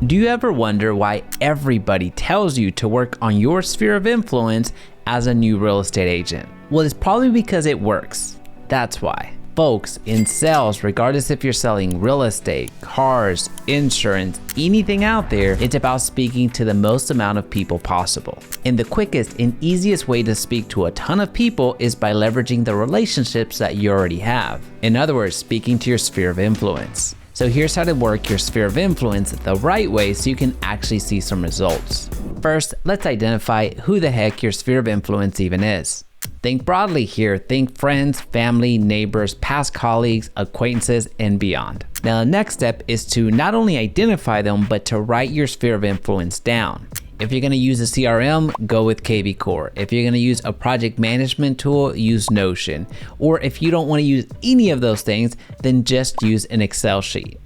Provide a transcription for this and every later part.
Do you ever wonder why everybody tells you to work on your sphere of influence as a new real estate agent? Well, it's probably because it works. That's why. Folks, in sales, regardless if you're selling real estate, cars, insurance, anything out there, it's about speaking to the most amount of people possible. And the quickest and easiest way to speak to a ton of people is by leveraging the relationships that you already have. In other words, speaking to your sphere of influence. So here's how to work your sphere of influence the right way so you can actually see some results. First, let's identify who the heck your sphere of influence even is. Think broadly here. Think friends, family, neighbors, past colleagues, acquaintances, and beyond. Now, the next step is to not only identify them, but to write your sphere of influence down. If you're gonna use a CRM, go with KV Core. If you're gonna use a project management tool, use Notion. Or if you don't wanna use any of those things, then just use an Excel sheet.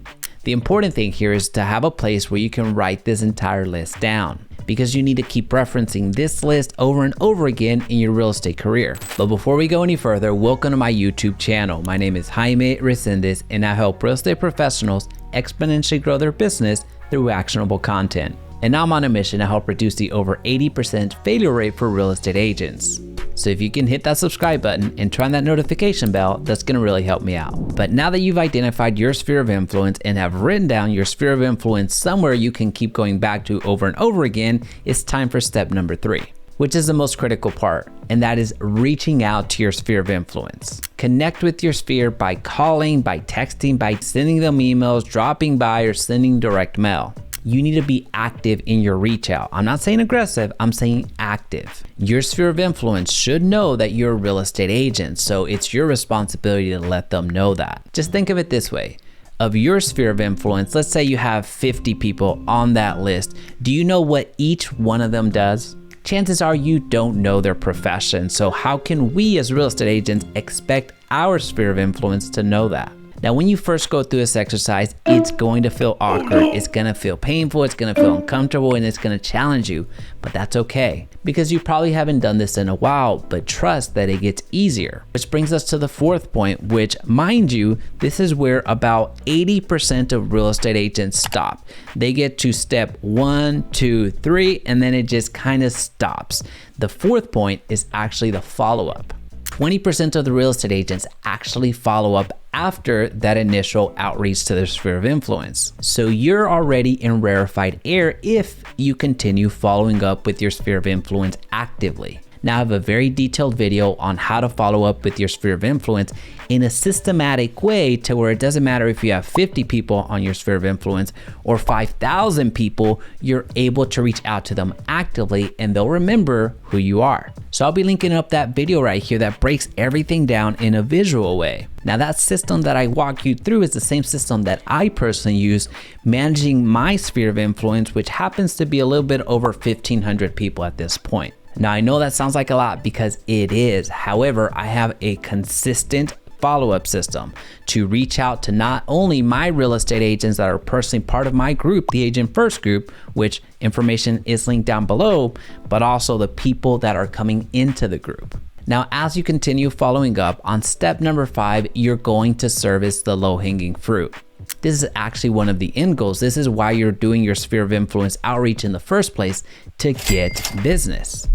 The important thing here is to have a place where you can write this entire list down, because you need to keep referencing this list over and over again in your real estate career. But before we go any further, welcome to my YouTube channel. My name is Jaime Resendiz, and I help real estate professionals exponentially grow their business through actionable content. And I'm on a mission to help reduce the over 80% failure rate for real estate agents. So if you can hit that subscribe button and turn on that notification bell, that's gonna really help me out. But now that you've identified your sphere of influence and have written down your sphere of influence somewhere you can keep going back to over and over again, it's time for step number 3, which is the most critical part, and that is reaching out to your sphere of influence. Connect with your sphere by calling, by texting, by sending them emails, dropping by, or sending direct mail. You need to be active in your reach out. I'm not saying aggressive, I'm saying active. Your sphere of influence should know that you're a real estate agent, so it's your responsibility to let them know that. Just think of it this way. Of your sphere of influence, let's say you have 50 people on that list. Do you know what each one of them does? Chances are you don't know their profession, so how can we as real estate agents expect our sphere of influence to know that? Now, when you first go through this exercise, it's going to feel awkward, it's gonna feel painful, it's gonna feel uncomfortable, and it's gonna challenge you, but that's okay, because you probably haven't done this in a while, but trust that it gets easier. Which brings us to the 4th point, which, mind you, this is where about 80% of real estate agents stop. They get to step 1, 2, 3, and then it just kind of stops. The 4th point is actually the follow-up. 20% of the real estate agents actually follow up after that initial outreach to their sphere of influence. So you're already in rarefied air if you continue following up with your sphere of influence actively. Now, I have a very detailed video on how to follow up with your sphere of influence in a systematic way to where it doesn't matter if you have 50 people on your sphere of influence or 5,000 people, you're able to reach out to them actively and they'll remember who you are. So I'll be linking up that video right here that breaks everything down in a visual way. Now, that system that I walk you through is the same system that I personally use managing my sphere of influence, which happens to be a little bit over 1,500 people at this point. Now, I know that sounds like a lot because it is. However, I have a consistent follow-up system to reach out to not only my real estate agents that are personally part of my group, the Agent First group, which information is linked down below, but also the people that are coming into the group. Now, as you continue following up on step number 5, you're going to service the low-hanging fruit. This is actually one of the end goals. This is why you're doing your sphere of influence outreach in the first place, to get business.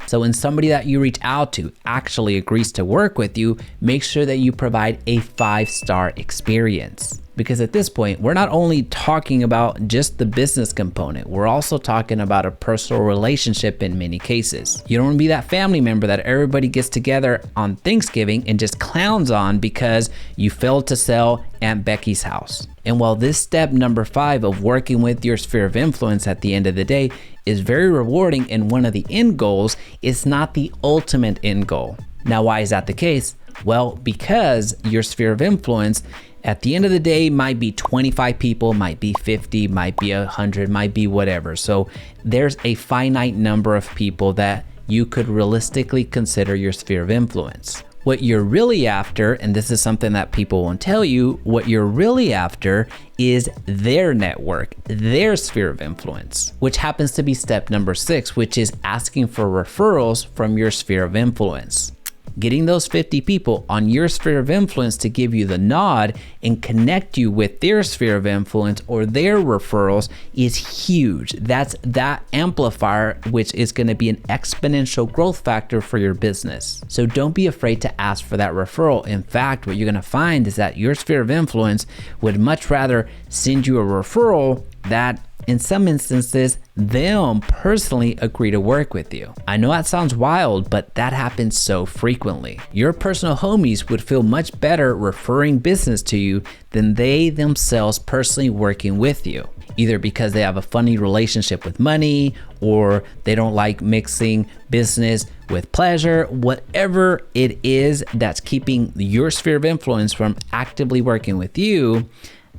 So when somebody that you reach out to actually agrees to work with you, make sure that you provide a 5-star experience. Because at this point, we're not only talking about just the business component, we're also talking about a personal relationship in many cases. You don't want to be that family member that everybody gets together on Thanksgiving and just clowns on because you failed to sell Aunt Becky's house. And while this step number 5 of working with your sphere of influence at the end of the day is very rewarding and one of the end goals, it's not the ultimate end goal. Now, why is that the case? Well, because your sphere of influence at the end of the day might be 25 people, might be 50, might be 100, might be whatever. So there's a finite number of people that you could realistically consider your sphere of influence. What you're really after, and this is something that people won't tell you, what you're really after is their network, their sphere of influence, which happens to be step number 6, which is asking for referrals from your sphere of influence. Getting those 50 people on your sphere of influence to give you the nod and connect you with their sphere of influence or their referrals is huge. That's that amplifier, which is going to be an exponential growth factor for your business. So don't be afraid to ask for that referral. In fact, what you're going to find is that your sphere of influence would much rather send you a referral that in some instances, they'll personally agree to work with you. I know that sounds wild, but that happens so frequently. Your personal homies would feel much better referring business to you than they themselves personally working with you, either because they have a funny relationship with money or they don't like mixing business with pleasure. Whatever it is that's keeping your sphere of influence from actively working with you,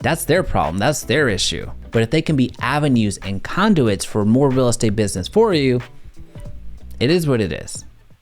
that's their problem, that's their issue. But if they can be avenues and conduits for more real estate business for you, it is what it is.